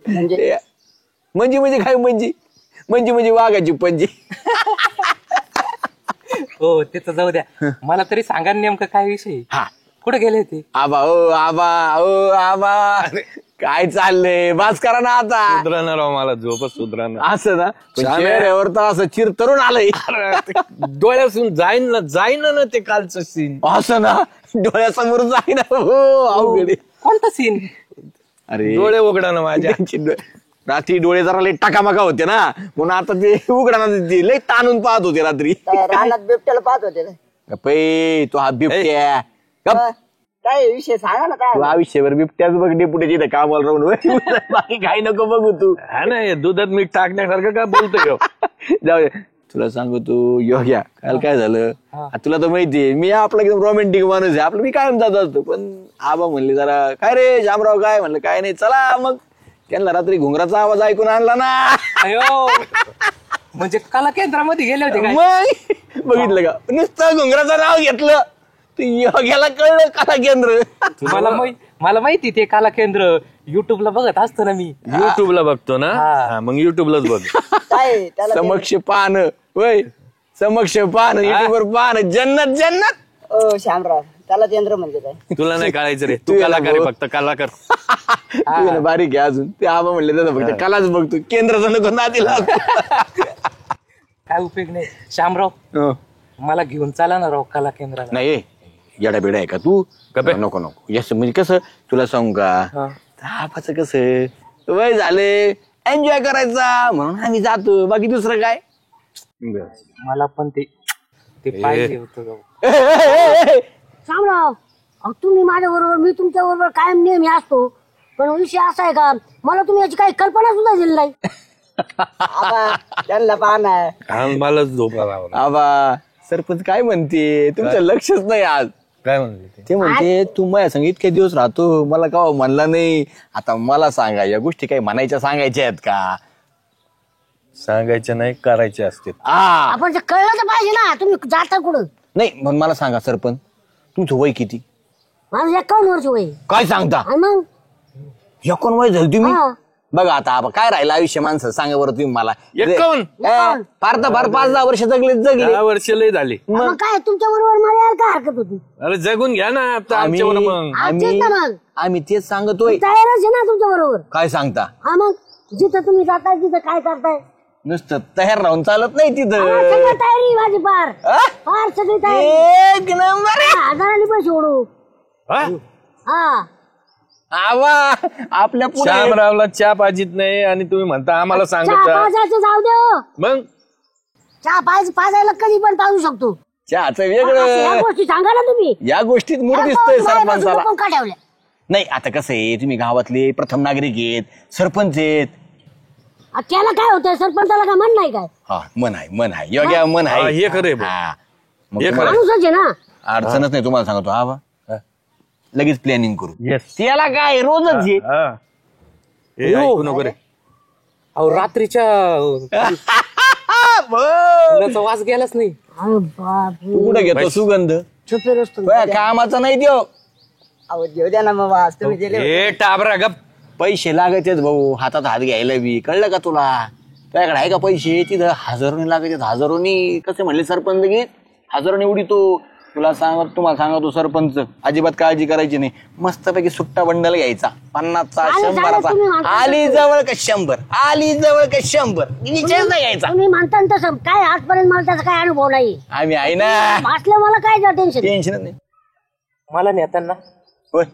[SPEAKER 2] म्हणजे काय म्हणजे वाघाची पंजी.
[SPEAKER 3] हो त्याचं जाऊ द्या. मला तरी सांगा नेमकं काय विषय.
[SPEAKER 2] हा
[SPEAKER 3] कुठे गेले होते?
[SPEAKER 2] आबा काय चाललंय बास करा ना आता.
[SPEAKER 7] सुधराना राव मला झोपच सुधराना.
[SPEAKER 2] असं ना चेहऱ्यावर तर असं चिर तरुण आलंय.
[SPEAKER 7] डोळ्यासून जाईन ना ते कालचं सीन.
[SPEAKER 2] असं ना डोळ्यासमोर जाईन. हो अवघड.
[SPEAKER 3] कोणता सीन?
[SPEAKER 2] अरे
[SPEAKER 7] डोळे उघडा ना माझ्या.
[SPEAKER 2] रात्री डोळे जरा लई टाकामाका होते ना म्हणून आता ते उघडा लई ताणून पाहत होते रात्री.
[SPEAKER 5] रानात बिबट्याला पाहत होते ना.
[SPEAKER 2] गप्पे तो हा बिबट्या गप.
[SPEAKER 5] काय विषय सांगा ना काय.
[SPEAKER 2] तू आयुष्यभर बिबट्याच बघ डेपुट्याची इथं कामाला राहून बाकी काही नको बघू तू.
[SPEAKER 7] हा नाही दुधात मीठ टाकण्यासारखं काय बोलतोय.
[SPEAKER 2] जाऊ दे तुला सांगू तू योग्या काल काय झालं. तुला तर माहितीये मी आपला एकदम रोमॅन्टिक माणूस आहे. आपलं मी कायम जात असतो पण आबा म्हणले जरा काय रे शामराव काय म्हणलं काय नाही चला मग त्यांना रात्री घुंगराचा आवाज ऐकून आणला ना.
[SPEAKER 3] अयो म्हणजे कला केंद्रामध्ये गेले होते काय?
[SPEAKER 2] मग बघितलं का नुसतं घुंगराचं नाव घेतलं ते योग्याला कळलं कला केंद्र.
[SPEAKER 3] मला माहिती ते कला केंद्र युट्यूबला बघत असतो ना मी.
[SPEAKER 7] युट्यूबला बघतो ना. हा, मग युट्यूबलाच बघ.
[SPEAKER 5] काय त्याला
[SPEAKER 2] समक्ष पाहणं वय समक्ष पाहणं युट्यूबवर पाहणं जन्नत जन्नत.
[SPEAKER 5] ओ श्यामराव त्याला केंद्र म्हणजे काय.
[SPEAKER 7] तुला नाही कळायचं रे. तू कलाकार आहे फक्त कलाकार.
[SPEAKER 2] तू ना बारीक आहे अजून ते आबा म्हणले तर फक्त कलाच बघतो केंद्राचं नको ना तिला.
[SPEAKER 3] काय उपयोग नाही. श्यामराव मला घेऊन चाला ना राव कला केंद्राला.
[SPEAKER 2] नाही येडा बिडा आहे का तू. नको यस म्हणजे कसं तुला सांगू का आबाचं कसं वय झाले एन्जॉय करायचा म्हणून आम्ही जातो बाकी दुसरं काय.
[SPEAKER 3] मला पण ते पाहिजे होतं राव.
[SPEAKER 8] शामराव तुम्ही माझ्या बरोबर मी तुमच्या बरोबर कायम नेहमी असतो पण विषय असा आहे का मला तुम्ही याची काही कल्पना सुद्धा दिली नाही.
[SPEAKER 5] आबा त्यांना पाहणार.
[SPEAKER 7] मला झोपा लावला.
[SPEAKER 2] आबा सरपंच काय म्हणते तुमचं लक्षच नाही आज.
[SPEAKER 7] काय म्हणले
[SPEAKER 2] ते म्हणते तू माझ्या संग इतके दिवस राहतो मला का म्हणला नाही. आता मला सांगा या गोष्टी काही म्हणायच्या सांगायच्या आहेत का.
[SPEAKER 7] सांगायचे नाही करायचे असते.
[SPEAKER 8] आपण ते कळलं तर पाहिजे ना तुम्ही जाता कुठं.
[SPEAKER 2] नाही मग मला सांगा सरपंच तुमचं वय किती.
[SPEAKER 8] माझं 51 वर्ष वय.
[SPEAKER 2] काय सांगता
[SPEAKER 8] आणि मग
[SPEAKER 2] 51 वय झालं तुम्ही.
[SPEAKER 8] हा.
[SPEAKER 2] बघा आता आबा काय राहिलं आयुष्य माणसं सांगा बरं तुम्ही मला.
[SPEAKER 7] 51?
[SPEAKER 2] फार तर फार 5-10 वर्ष जगले
[SPEAKER 7] 10 वर्ष लय झाली.
[SPEAKER 8] मग काय तुमच्या बरोबर मला यायला काय हरकत होती.
[SPEAKER 7] अरे जगून घ्या ना आता आमच्यावर मग.
[SPEAKER 8] तेच ना मग
[SPEAKER 2] आम्ही तेच सांगतोय.
[SPEAKER 8] तयारच आहे ना तुमच्या बरोबर.
[SPEAKER 2] काय सांगता
[SPEAKER 8] हा मग जिथं तुम्ही जाताय तिथं काय करताय.
[SPEAKER 2] नुसतं तयार राहून चालत नाही तिथं.
[SPEAKER 8] सगळी तयारी माझी पार फार सगळी तयारी.
[SPEAKER 2] एक नंबर.
[SPEAKER 8] हजारांनी पैसे ओढू.
[SPEAKER 7] हा?
[SPEAKER 8] हा
[SPEAKER 2] आवा आपल्या पुढे
[SPEAKER 7] श्यामरावला चहा पाजित नाही आणि तुम्ही म्हणता आम्हाला
[SPEAKER 8] चहा
[SPEAKER 7] सांगत
[SPEAKER 8] पाजायचं जाऊ दे हो.
[SPEAKER 7] मग
[SPEAKER 8] चहा पाजायला कधी पण पाजू शकतो.
[SPEAKER 2] चहाचं
[SPEAKER 8] असं या
[SPEAKER 2] वेगळं
[SPEAKER 8] गोष्टी सांगा ना तुम्ही.
[SPEAKER 2] या गोष्टीत मूड दिसतोय सरपंचाला.
[SPEAKER 8] पण का ठेवल्या.
[SPEAKER 2] नाही आता कसं आहे तुम्ही गावातले प्रथम नागरिक आहेत सरपंच आहेत.
[SPEAKER 8] त्याला काय होतंय सरपंचाला काय म्हण नाही काय.
[SPEAKER 2] हा मन आहे योग्य मन
[SPEAKER 7] हा,
[SPEAKER 2] आहे.
[SPEAKER 7] हे खरंय भाऊ.
[SPEAKER 2] हा. मग
[SPEAKER 7] हे
[SPEAKER 2] तुम्हाला
[SPEAKER 8] माणूसच आहे ना.
[SPEAKER 2] अडचणच नाही तुम्हाला सांगतो हा बा लगेच प्लॅनिंग करू.
[SPEAKER 7] Yes.
[SPEAKER 2] त्याला काय रोजच आहे.
[SPEAKER 7] हा. हे ऐकू नको रे.
[SPEAKER 3] अहो रात्रीच्या फुलाचा वास गेलाच नाही.
[SPEAKER 8] अरे बापरे.
[SPEAKER 2] तू कुठे घेतो सुगंध
[SPEAKER 8] छुपे रस्तो.
[SPEAKER 2] कामाचा नाही देव.
[SPEAKER 5] अहो देऊ द्या ना मग आज तुम्ही गेले
[SPEAKER 7] हे टाबरा गप.
[SPEAKER 2] पैसे लागत भाऊ हातात हात घ्यायला बी कळलं का तुला. तुझ्याकडे आहे का पैसे तिथं हजारोनी लागत हजारोनी. कसे म्हणले सरपंच घेत हजारोनी उडी तो तुम्हाला सांगतो सरपंच अजिबात काळजी करायची नाही. मस्तपैकी सुट्टा बंडल घ्यायचा 50चा 100चा. आली जवळ का 100 आली जवळ का 100 विचार नाही घ्यायचा.
[SPEAKER 8] तुम्ही म्हणता ना तसं काय आजपर्यंत मला त्याचा काय अनुभव नाही.
[SPEAKER 2] आम्ही आहे ना
[SPEAKER 8] असलं मला काय टेन्शन.
[SPEAKER 2] टेन्शन नाही.
[SPEAKER 3] मला नेताना
[SPEAKER 2] होय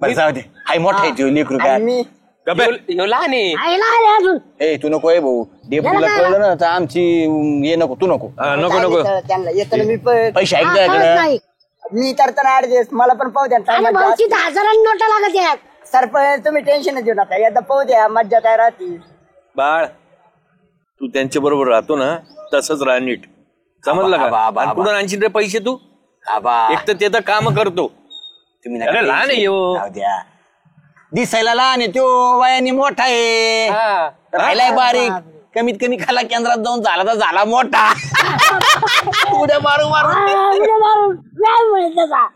[SPEAKER 2] बरं जाऊ दे. हाय मोठा आहे तो लेकरू काय.
[SPEAKER 3] लहान आहे.
[SPEAKER 8] आहे ना रे अजून.
[SPEAKER 2] ए तू नको आहे भाऊ डेपुटीला कळलं ना तर आमची ये नको तू नको.
[SPEAKER 7] नको नको.
[SPEAKER 5] त्यांना येतो ना मी पण.
[SPEAKER 2] पैसे आहेत
[SPEAKER 8] हा,
[SPEAKER 2] तुझ्याकडे.
[SPEAKER 8] कळत नाही.
[SPEAKER 5] मी तर ऍडजस्ट मला पण पाहू द्या.
[SPEAKER 8] अरे भाऊ तिथं हजारांनी नोटा लागत यात.
[SPEAKER 5] सरपंच तुम्ही टेन्शन घेऊ नका एकदा पाहू द्या मज्जा काय राहते.
[SPEAKER 7] बाळ तू त्यांच्या बरोबर राहतो ना तसंच राहा नीट समजलं
[SPEAKER 2] आबा,
[SPEAKER 7] का.
[SPEAKER 2] आबा,
[SPEAKER 7] आणि
[SPEAKER 2] आबा.
[SPEAKER 7] कुठं आणशील रे पैसे तू.
[SPEAKER 2] आबा
[SPEAKER 7] एक तर ते तर काम करतो.
[SPEAKER 2] तुम्ही
[SPEAKER 7] अरे लहान आहे ह्यो.
[SPEAKER 2] जाऊ द्या दिसायला लहान आहे तो, वयाने मोठा आहे, राहिलाय बारीक. कमीत कमी कला केंद्रात जाऊन झाला तर झाला मोठा. उद्या मारू मारू.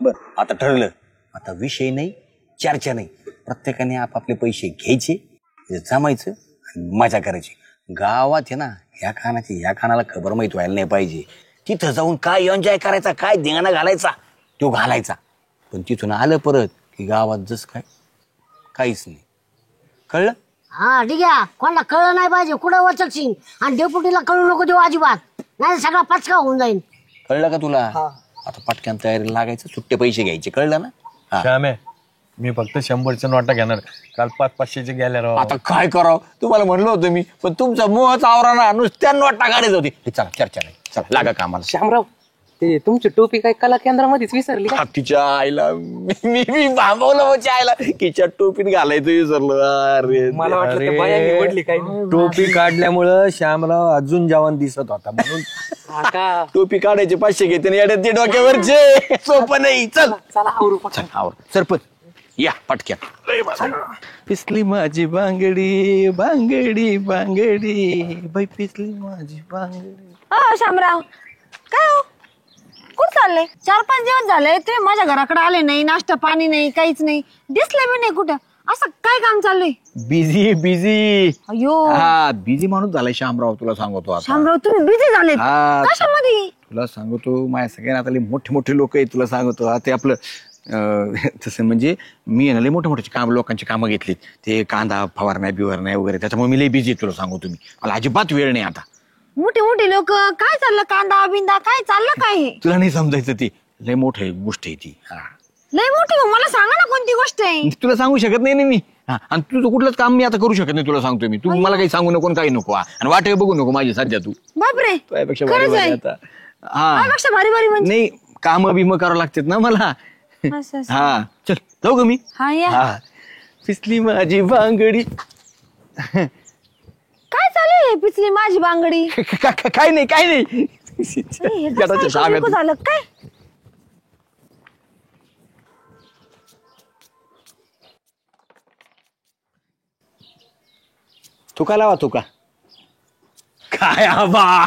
[SPEAKER 2] बरं, आता ठरलं. आता विषय नाही, चर्चा नाही. प्रत्येकाने आपापले पैसे घ्यायचे, जमायचं आणि मजा करायची. गावात आहे ना, ह्या खानाची ह्या खानाला खबर माहित व्हायला नाही पाहिजे. तिथं जाऊन काय एन्जॉय करायचा, काय धिंगाणा घालायचा तो घालायचा. पण तिथून आलं परत की गावात जस काय काहीच नाही. कळलं?
[SPEAKER 8] हा ठीक आहे. कोणाला कळलं नाही पाहिजे कुठं वचकशील, आणि डेपुटीला कळू नको देऊ अजिबात, नाही सगळा पचका होऊन जाईल.
[SPEAKER 2] कळलं का तुला? आता पटक्यान तयारीला लागायचं, सुट्टे पैसे घ्यायचे. कळलं ना? हा.
[SPEAKER 7] श्याम आहे, मी फक्त 100च्या नोटा घेणार. काल 500-500चे गेल्या राव.
[SPEAKER 2] आता काय करावं, तुम्हाला म्हणलं होतं मी, पण तुमचा मोहच आवरा ना, नुसत्या नोटा काढायच होती. हे चला, चर्चा नाही, चला लागा कामाला.
[SPEAKER 3] श्यामराव, ते तुमची टोपी काय कला केंद्रामध्येच विसरली का?
[SPEAKER 2] तिच्या आईला मी बांबवलं माझ्या आईला, तिच्या टोपीत घालायचं विसरलो. अरे
[SPEAKER 3] मला वाटलं त्या बायांनी ओढली काय.
[SPEAKER 7] टोपी काढल्यामुळं श्यामराव अजून जवान दिसत होता म्हणून.
[SPEAKER 3] हा का?
[SPEAKER 2] टोपी काढायचे 500 घेते आणि येड्यात ते डोक्यावरचे. सोपं नाही. चल
[SPEAKER 3] चला आवरू पटकन.
[SPEAKER 2] चल आवर. सरपंच या पटक्यान.
[SPEAKER 7] पिसली माझी बांगडी बांगडी बांगडी बाई, पिसली माझी बांगडी.
[SPEAKER 4] शामराव, काय हो, कुठं चालले? 4-5 दिवस झाले तुम्ही माझ्या घराकडे आले नाही, नाश्ता पाणी नाही, काहीच नाही, दिसले बी नाही कुठं. असं काय काम चाललंय?
[SPEAKER 2] बिझी.
[SPEAKER 4] अयो
[SPEAKER 2] हा, बिझी माणूस झालाय श्यामराव. तुला सांगतो आता.
[SPEAKER 4] शामराव, तुम्ही बिझी झाले
[SPEAKER 2] हा.
[SPEAKER 4] कशामध्ये?
[SPEAKER 2] तुला सांगतो, माझ्या सगळ्या आता मोठे मोठे लोक आहेत. तुला सांगतो आता ते आपलं तसं म्हणजे मी येणारे मोठे मोठे काम, लोकांची कामं घेतलीत. ते कांदा फवारण्या बिवारण्या वगैरे, त्याच्यामुळे मी लई बिझी. तुला सांगतो मी, मला अजिबात वेळ नाही आता.
[SPEAKER 4] मोठे मोठे लोक काय चाललं, कांदा बिंदा काय चाललं, काय हे?
[SPEAKER 2] तुला नाही समजायचं. ती लय मोठी गोष्ट आहे ती. हा,
[SPEAKER 4] लय मोठी हो, मला सांगा ना कोणती गोष्ट आहे.
[SPEAKER 2] तुला सांगू शकत नाही ना मी. हा, आणि तुझं कुठलंच काम मी आता करू शकत नाही. तुला सांगतोय मी, तू मला काही सांगू नको, काही नको. आणि वाटे बघू नको माझी सध्या. तू
[SPEAKER 4] बापरे,
[SPEAKER 2] तुझ्यापेक्षा
[SPEAKER 4] खरंच
[SPEAKER 2] भारी
[SPEAKER 4] आहे?
[SPEAKER 2] आता. हा,
[SPEAKER 4] माझ्यापेक्षा भारी भारी म्हणजे?
[SPEAKER 2] नाही, काम बिम करावं लागतात ना मला.
[SPEAKER 4] असं असं.
[SPEAKER 2] हा, चल जाऊ का मी?
[SPEAKER 4] हा या.
[SPEAKER 2] हा, पिसली माझी बांगडी.
[SPEAKER 4] काय चालू आहे पिचली माझी बांगडी?
[SPEAKER 2] काय नाही, काय नाही.
[SPEAKER 4] हे
[SPEAKER 2] गटाच्या
[SPEAKER 4] कसं
[SPEAKER 2] शाम्यात.
[SPEAKER 4] ऐकू झालं काय?
[SPEAKER 2] तुका लावा तुका. काय आबा,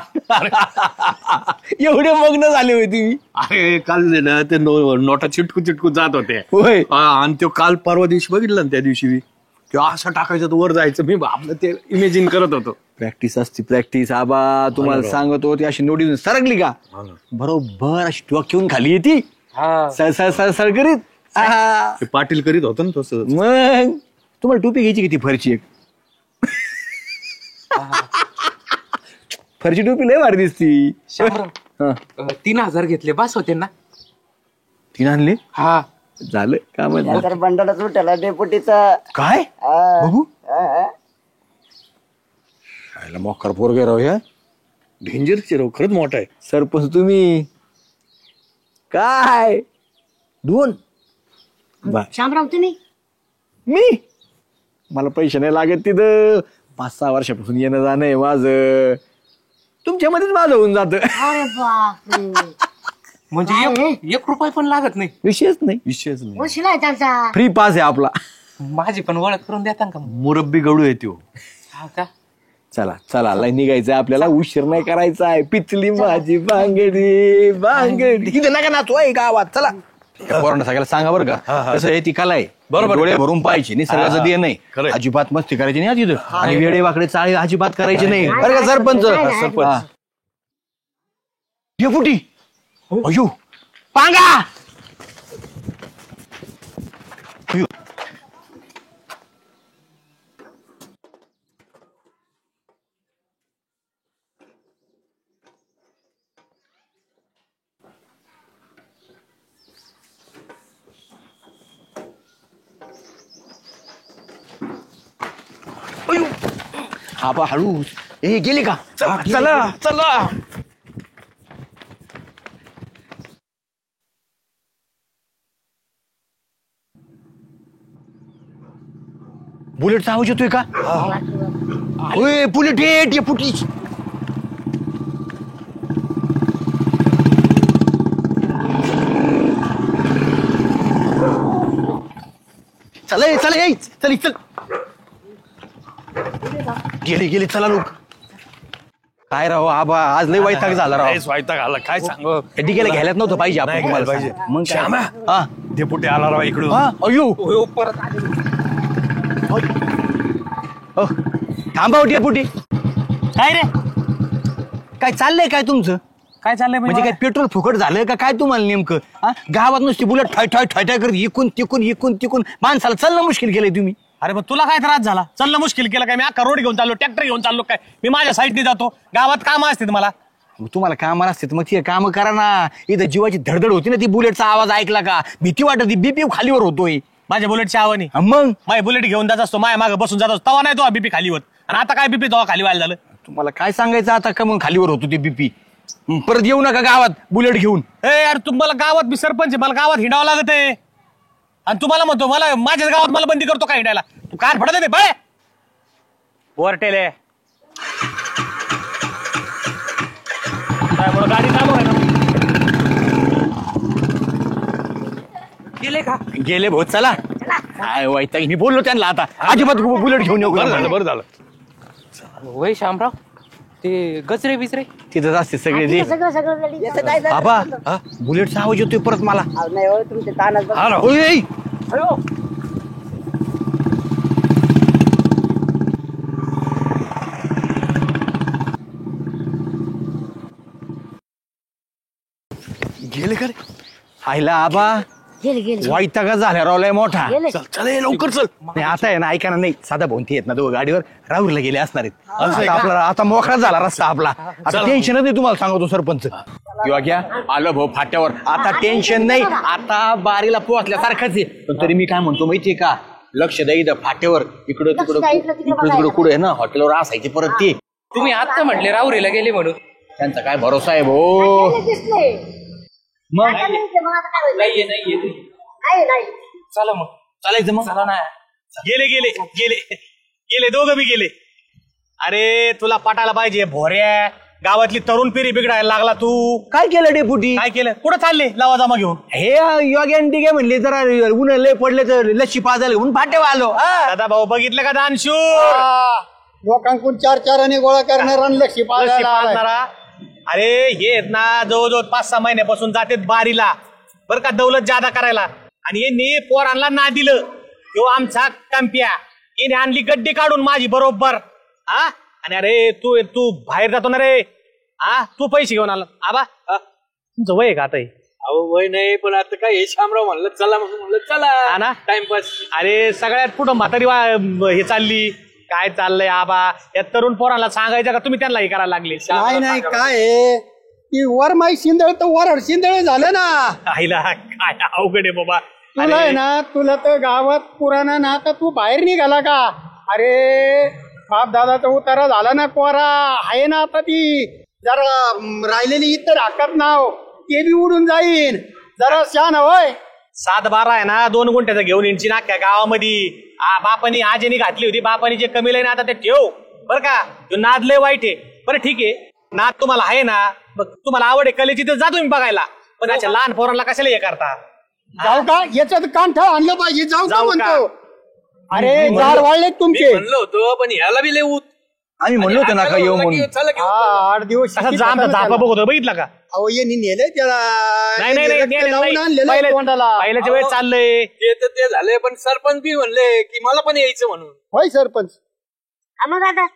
[SPEAKER 2] एवढे मग्न झाले होते तुम्ही.
[SPEAKER 7] अरे काल ना ते नोटा चिटकू चिटकू जात होते.
[SPEAKER 2] होय.
[SPEAKER 7] आणि तो काल परवा दिवशी बघितलं ना, त्या दिवशी तेव्हा असं टाकायचं तर वर जायचं. मी आपलं ते इमेजिन करत होतो.
[SPEAKER 2] प्रॅक्टिस असती प्रॅक्टिस. आबा तुम्हाला सांगतो, ती अशी नोटीस सरकली का बरोबर अशी डोक्यावरून खाली येते. सरकरीत.
[SPEAKER 7] ते पाटील करीत होतं ना तसं.
[SPEAKER 2] मग तुम्हाला टोपी घ्यायची किती फरची एक. फरची टोपी लय भारी दिसती.
[SPEAKER 3] श्यामराव, 3000 घेतले बस होते ना?
[SPEAKER 2] 3 आणले.
[SPEAKER 3] हा,
[SPEAKER 2] झालं का म्हणलं.
[SPEAKER 5] तर बंडलच उठला डेपुटीचा.
[SPEAKER 2] काय बघू. खायला मोकर पोरगे राव ह्या.
[SPEAKER 7] डेंजरची राव, खरंच मोठा आहे.
[SPEAKER 2] सरपंच तुम्ही काय 2
[SPEAKER 8] शामराव तुम्ही?
[SPEAKER 2] मी मला पैसे नाही लागत तिथं. 5-6 वर्षापासून येणं जाणं आहे माझं. तुमच्यामध्येच माझं होऊन जात.
[SPEAKER 8] अरे बाप,
[SPEAKER 3] म्हणजे एक रुपये पण लागत नाही.
[SPEAKER 2] विषयच नाही.
[SPEAKER 7] विषयच नाही.
[SPEAKER 8] वशिला आहे त्यांचा.
[SPEAKER 2] फ्री पास आहे आपला.
[SPEAKER 3] माझी पण ओळख करून देता का?
[SPEAKER 7] मुरब्बी गडू आहे त्यो.
[SPEAKER 3] हा का?
[SPEAKER 2] चला चला लय निघायचं आपल्याला. उशीर नाही करायचा आहे. पिचली माझी बांगडी बांगडी. इथं नका ना तू आहे गावात. चला पोरांना सगळ्याला सांगा बरं का. कसं आहे ती कला आहे.
[SPEAKER 7] बरोबर.
[SPEAKER 2] डोळे भरून पाहिजे. निसर्गाचं देणं नाही.
[SPEAKER 7] खरंय.
[SPEAKER 2] अजिबात मस्ती करायची नाही तिथं. आणि वेडे वाकडे चाळे अजिबात करायचे नाही बरं का सरपंच.
[SPEAKER 7] सरपंच.
[SPEAKER 2] डेपुटी. अयो पांगा. अयो. आबा हळू. हे गेले का? चला चला. बुलेटचा आवाज येतोय का? होय बुलेट येत पुटी. चल गेले चला लोक. काय राव आबा आज लय वैताग झाला राव.
[SPEAKER 7] वायता घाला काय सांग.
[SPEAKER 2] डिगेला घ्यायलाच नव्हतं पाहिजे आपण तुम्हाला
[SPEAKER 7] पाहिजे.
[SPEAKER 2] मग
[SPEAKER 7] श्यामा.
[SPEAKER 2] हा
[SPEAKER 7] डेपुटी आला राव इकडून.
[SPEAKER 2] अयो थांबा होती पुटी.
[SPEAKER 6] काय रे
[SPEAKER 2] काय चाललंय काय तुमचं?
[SPEAKER 6] काय चाललंय
[SPEAKER 2] म्हणजे काय पेट्रोल फुकट झालं का काय तुम्हाला नेमकं? गावात नुसती बुलेट ठॉय ठॉय ठॉय ठॉय करत इकून तिकून माणसाला चालणं मुश्किल केलंय तुम्ही.
[SPEAKER 6] अरे मग तुला काय त्रास झाला? चालणं मुश्किल केलं काय? मी अख्खा रोड घेऊन चाललो, ट्रॅक्टर घेऊन चाललो काय? मी माझ्या साईडने जातो, गावात कामं असते मला.
[SPEAKER 2] तुम्हाला कामं असते मग ते काम करा ना. इथं जीवाची धडधड होती ना, ती बुलेटचा आवाज ऐकला का भीती वाटत, बीपी खालीवर होतोय.
[SPEAKER 6] माझ्या बुलेटच्या आवानी
[SPEAKER 2] मग
[SPEAKER 6] माझी बुलेट घेऊन जात असतो, माझ्या मागे बसून जात असतो, तेव्हा नाही तो बीपी खाली होत. आणि आता काय बीपी तेव्हा खाली व्हायला झालं?
[SPEAKER 2] तुम्हाला काय सांगायचं आता का मग खालीवर होतो ते बीपी. परत येऊ नका गावात बुलेट घेऊन.
[SPEAKER 6] यार तुम्हाला गावात मी सरपंच आहे, मला गावात हिंडावं लागत आहे. आणि तुम्हाला म्हणतो मला माझ्याच गावात मला बंदी करतो का हिंडायला? तू कार फडत येते बळे बोरटेले गाडी चालू आहे ना.
[SPEAKER 2] गेले का? गेले भाऊ चला. काय वाईट मी बोललो त्यांना आता अजिबात बुलेट घेऊन येऊ.
[SPEAKER 7] बरं झालं.
[SPEAKER 3] वय शामराव ते गजरे बिजरे
[SPEAKER 2] तिथंच असते सगळे जे.
[SPEAKER 8] सगळं सगळं ready.
[SPEAKER 5] येतं काय झालं?
[SPEAKER 2] बाबा बुलेटचा आवाज येतोय परत मला.
[SPEAKER 5] अहो, नाही हो तुमच्या तानात बघ.
[SPEAKER 7] हा राव.
[SPEAKER 2] ओय, ओय.
[SPEAKER 5] हॅलो.
[SPEAKER 2] गेले का रे? आईला आबा
[SPEAKER 8] गेले
[SPEAKER 2] वाईटागा झाल्या रावलाय मोठा.
[SPEAKER 8] गेले.
[SPEAKER 2] चल लवकर चल. नाही आता आहे ना ऐका ना, नाही साधा भाऊन ते येत ना दोघं गाडीवर राहुरीला गेले असणार आहेत. आता आपला आता मोकळा झाला रस्ता आपला. आता टेन्शनच नाही तुम्हाला सांगतो सरपंच. किंवा घ्या आलं भाऊ फाट्यावर. आता टेन्शन नाही, आता बारीला पोहोचल्यासारखंच आहे. पण तरी मी काय म्हणतो माहितीये का, लक्ष द्या इथं फाट्यावर इकडं तिकडं इकडं कुठं आहे ना हॉटेलवर असायचे परत ते.
[SPEAKER 3] तुम्ही आता म्हटले राहुरीला गेले म्हणून.
[SPEAKER 2] त्यांचा काय भरोसा आहे भाऊ. मग
[SPEAKER 3] चला मग
[SPEAKER 2] चालायचं मग.
[SPEAKER 3] चला ना.
[SPEAKER 6] गेले गेले गेले गेले दोघं बी गेले. अरे तुला पटायला पाहिजे भोऱ्या, गावातली तरुण पिढी बिघडायला लागला तू.
[SPEAKER 2] काय केलं डेपुटी?
[SPEAKER 6] काय केलं? कुठं चालले लावा जमा घेऊन?
[SPEAKER 2] हे योग्य काय म्हणले जरा ऊन लय पडले तर लस्सी पाजायला म्हणून फाट्यावर आलो.
[SPEAKER 6] दादा भाऊ बघितलं का दानशू?
[SPEAKER 1] लोकांकडून 4 आणि गोळा करणार आणि लक्ष्मी
[SPEAKER 6] लस्सी
[SPEAKER 1] पाजायला आलाय.
[SPEAKER 6] पाजणारा. अरे हे आहेत ना जवळजवळ 5-6 महिन्यापासून जाते बारीला बरं का दौलत जादा करायला. आणि यांनी पोरांना ना दिलं. तो आमचा कंप्या याने आणली गड्डी काढून माझी बरोबर. आणि अरे तू तू बाहेर जातो ना रे. तू पैसे घेऊन आला आबा. तुमचं वय आहे का आता हे?
[SPEAKER 7] अहो वय नाही पण आता काय हे शामराव म्हणलं चला म्हणलं चला
[SPEAKER 6] ना
[SPEAKER 7] टाइमपास.
[SPEAKER 6] अरे सगळ्यात पुढं म्हातारी हे चालली. काय चाललंय आबा? या तरुण पोरांना सांगायचं का तुम्ही त्यांना हे करायला लागले?
[SPEAKER 1] नाही काय आहे ती वर माई शिंदळ तर वर शिंदळ झालं ना.
[SPEAKER 6] आईला काय अवघड आहे बाबा.
[SPEAKER 1] तुला आहे ना, तुला तर गावात पुराणा ना, आता तू बाहेर निघाला का? अरे बाप दादाचा उतारा झाला ना, कोरा आहे ना, आता ती जरा राहिलेली इतर हाकात नाव ते बी उडून जाईन. जरा शान होय.
[SPEAKER 6] 7-12 आहे ना 2 गुंठ्याचं घेऊन यांची नाक्या गावामध्ये. बापानी आजीनी घातली होती. बापानी जे कमी ना आता ते ठेव बरं का. तो नाद लय वाईट आहे. बरं ठीक आहे, नाद तुम्हाला आहे ना, मग तुम्हाला आवड आहे कलेची तर जा तुम्ही बघायला. पण अशा लहान पोरांना कशाला हे करता?
[SPEAKER 1] जाऊ का? याच्यात कांठा आणलं पाहिजे. जाऊ का
[SPEAKER 6] जाऊ का?
[SPEAKER 1] म्हणतो? अरे झाड वाढले तुमचे.
[SPEAKER 7] म्हणलं होतं पण ह्याला बी लय ऊत.
[SPEAKER 2] आम्ही म्हणलो होतो ना का येऊ म्हणून.
[SPEAKER 7] चला घेऊन.
[SPEAKER 1] 8 दिवस
[SPEAKER 6] असा जाम झापा बघतो बघितला का?
[SPEAKER 1] अहो यांनी नेलंय त्याला.
[SPEAKER 6] नाही नाही
[SPEAKER 1] रक्त लावून आणलेलं आहे तोंडाला.
[SPEAKER 6] पहिल्याच्या वेळेस चाललंय.
[SPEAKER 7] ते तर ते झाले पण सरपंच बी म्हणले की मला पण यायचं म्हणून.
[SPEAKER 1] होय सरपंच.
[SPEAKER 8] मग आता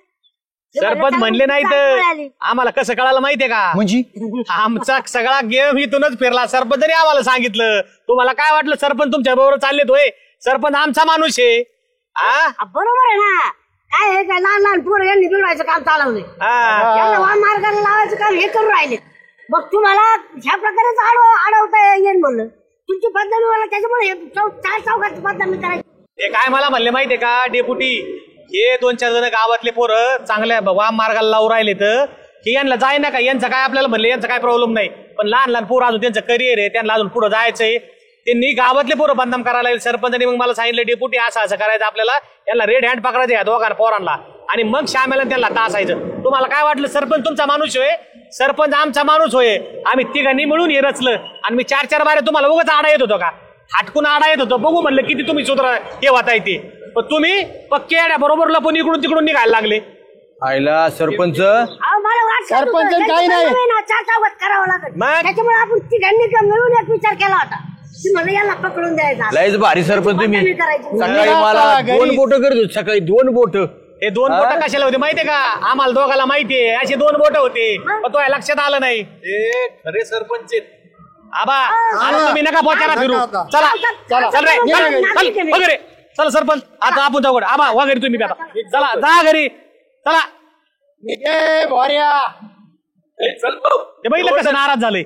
[SPEAKER 6] सरपंच म्हणले नाही तर आम्हाला कसं कळालं माहितीये का?
[SPEAKER 2] म्हणजे
[SPEAKER 6] आमचा सगळा गेम इथूनच फिरला. सरपंचाने आम्हाला सांगितलं. तुम्हाला काय वाटलं सरपंच तुमच्या बरोबर चाललेत? होय, सरपंच आमचा माणूस आहे.
[SPEAKER 8] बरोबर आहे ना. काय हे काय लहान लहान पोरं यांनी बिघडायचं काम चालवलंय. यांना वाहन मार्गाने लावायचं काम हे करून राहिले. मग तुम्हाला ह्या प्रकारेच अडवता येईल म्हणलं. तुमची बदनामी मला त्याच्यामुळे 4 चौघाची बदनामी करायची.
[SPEAKER 6] ते काय मला म्हणले माहितीये का डेपुटी, हे 2-4 जण गावातले पोरं चांगल्या वाम मार्गाला लावून राहिले तर की यांना जाय ना का, यांचं काय आपल्याला म्हणले यांचा काय प्रॉब्लेम नाही. पण लहान लहान पोरं अजून त्यांचं करिअर आहे, त्यांना अजून पुढे जायचंय. त्यांनी गावातले पोरं बदनाम करायला लागले. सरपंचांनी मग मला सांगितलं डेपुटी असं करायचं आपल्याला, यांना रेड हँड पकडायचं या दोघांना पोरांना आणि मग श्यामेला त्यांना तासायचं. तुम्हाला काय वाटलं सरपंच तुमचा माणूस होय? सरपंच आमचा माणूस होय. आम्ही तिघांनी मिळून हे रचलं आणि मी 4-4 बारे तुम्हाला उगाच आडा येत होतो का? हाटकून आडा येत होतं. बघू म्हणलं किती तुम्ही सुधारा हे वाता येते, पण तुम्ही पक्के बरोबर लपून इकडून तिकडून निघायला लागले.
[SPEAKER 2] आयला सरपंच
[SPEAKER 8] अहो, मला वाटतं
[SPEAKER 1] सरपंच
[SPEAKER 8] होतं,
[SPEAKER 1] काही नाही.
[SPEAKER 8] यांचं ना चार चौघात करावं लागत.
[SPEAKER 6] मग?
[SPEAKER 8] त्याच्यामुळे आपण तिघांनी मिळून एक विचार केला होता की म्हणलं याला पकडून द्यायचा.
[SPEAKER 2] लयच भारी सरपंच तुम्ही.
[SPEAKER 8] वाटणी करायची.
[SPEAKER 2] सकाळी मला
[SPEAKER 1] घरी.
[SPEAKER 2] 2 बोट करत होते, सकाळी 2 बोट.
[SPEAKER 6] हे 2 बोट कशाला होते माहितीये का? आम्हाला दोघाला माहितीये असे 2 बोट होते, पण तो लक्षात आलं नाही.
[SPEAKER 7] खरे सरपंच आहेत.
[SPEAKER 6] आबा आता तुम्ही नका पोचारा फिरू. चला चला चल रे चल वगैरे. चला सरपंच आता आपण जाऊ. आबा वगैरे तुम्ही आता चला जा घरी. चला ते बघितलं कसं नाराज झाले.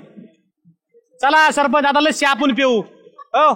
[SPEAKER 6] चला सरपंच आता लस्सी आपण पिऊ. हो